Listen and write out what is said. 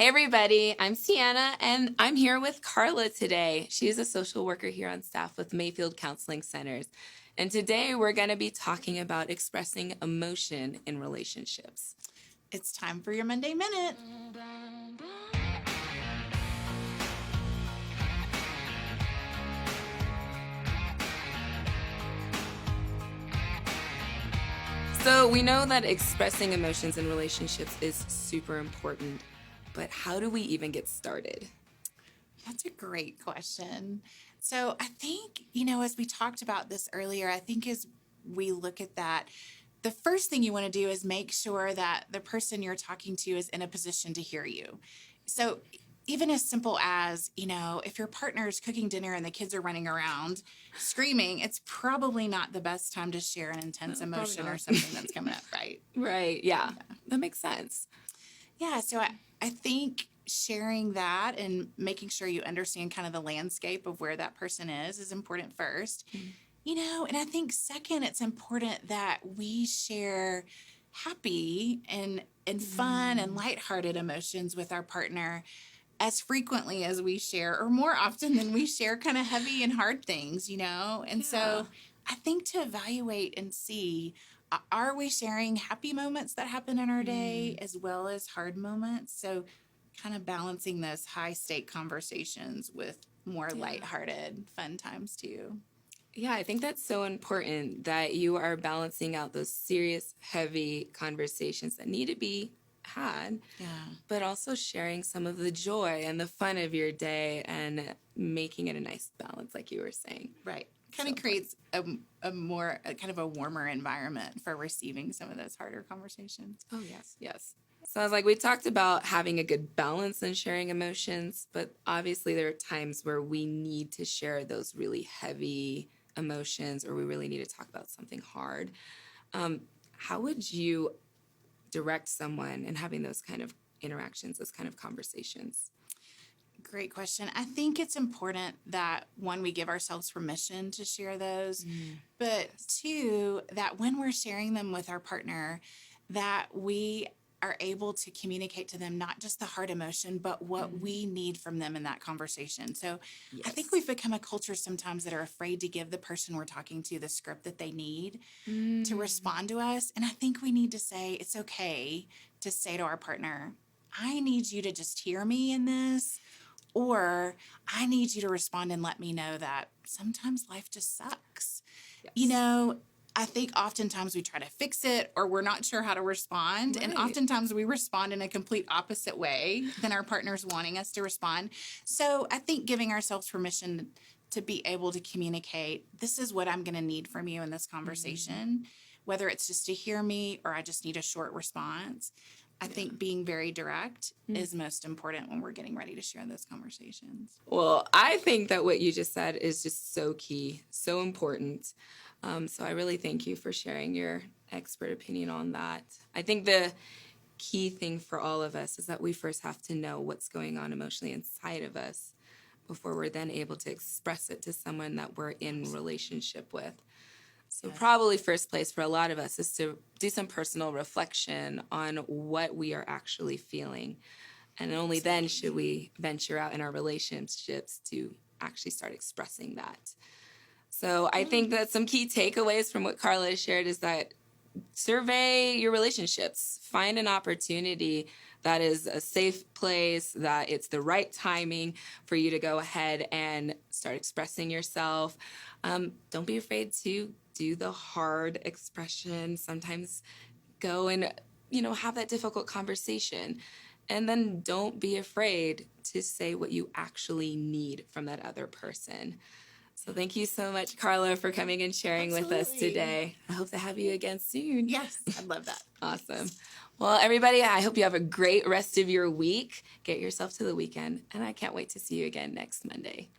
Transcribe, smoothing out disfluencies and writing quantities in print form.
Hey everybody, I'm Sienna and I'm here with Carla today. She is a social worker here on staff with Mayfield Counseling Centers. And today we're going to be talking about expressing emotion in relationships. It's time for your Monday Minute. So we know that expressing emotions in relationships is super important, but how do we even get started? That's a great question. So I think, as we talked about this earlier, I think as we look at that, the first thing you want to do is make sure that the person you're talking to is in a position to hear you. So even as simple as, if your partner is cooking dinner and the kids are running around screaming, it's probably not the best time to share an intense emotion or something that's coming up, right? Right, yeah. That makes sense. Yeah, so I think sharing that and making sure you understand kind of the landscape of where that person is important first. And I think second, it's important that we share happy and fun and lighthearted emotions with our partner as frequently as we share, or more often than we share kind of heavy and hard things, And so I think to evaluate and see, are we sharing happy moments that happen in our day as well as hard moments? So kind of balancing those high stake conversations with more lighthearted fun times too. Yeah, I think that's so important that you are balancing out those serious, heavy conversations that need to be had, but also sharing some of the joy and the fun of your day and making it a nice balance, like you were saying. Right. Kind of creates a kind of a warmer environment for receiving some of those harder conversations. Oh, yes, yes. Sounds like we talked about having a good balance and sharing emotions, but obviously there are times where we need to share those really heavy emotions or we really need to talk about something hard. How would you direct someone in having those kind of interactions, those kind of conversations? Great question. I think it's important that one, we give ourselves permission to share those, but two, that when we're sharing them with our partner, that we are able to communicate to them not just the hard emotion, but what we need from them in that conversation. So I think we've become a culture sometimes that are afraid to give the person we're talking to the script that they need to respond to us. And I think we need to say, it's okay to say to our partner, I need you to just hear me in this, or I need you to respond and let me know that sometimes life just sucks. Yes. I think oftentimes we try to fix it or we're not sure how to respond. Right. And oftentimes we respond in a complete opposite way than our partner's wanting us to respond. So I think giving ourselves permission to be able to communicate, this is what I'm going to need from you in this conversation, whether it's just to hear me or I just need a short response. I think being very direct is most important when we're getting ready to share those conversations. Well, I think that what you just said is just so key, so important. So I really thank you for sharing your expert opinion on that. I think the key thing for all of us is that we first have to know what's going on emotionally inside of us before we're then able to express it to someone that we're in relationship with. So probably first place for a lot of us is to do some personal reflection on what we are actually feeling. And only then should we venture out in our relationships to actually start expressing that. So I think that some key takeaways from what Carla has shared is that survey your relationships. Find an opportunity that is a safe place, that it's the right timing for you to go ahead and start expressing yourself. Don't be afraid to do the hard expression. Sometimes go and, have that difficult conversation. And then don't be afraid to say what you actually need from that other person. So thank you so much, Carla, for coming and sharing with us today. I hope to have you again soon. Yes, I'd love that. Awesome. Well, everybody, I hope you have a great rest of your week. Get yourself to the weekend, and I can't wait to see you again next Monday.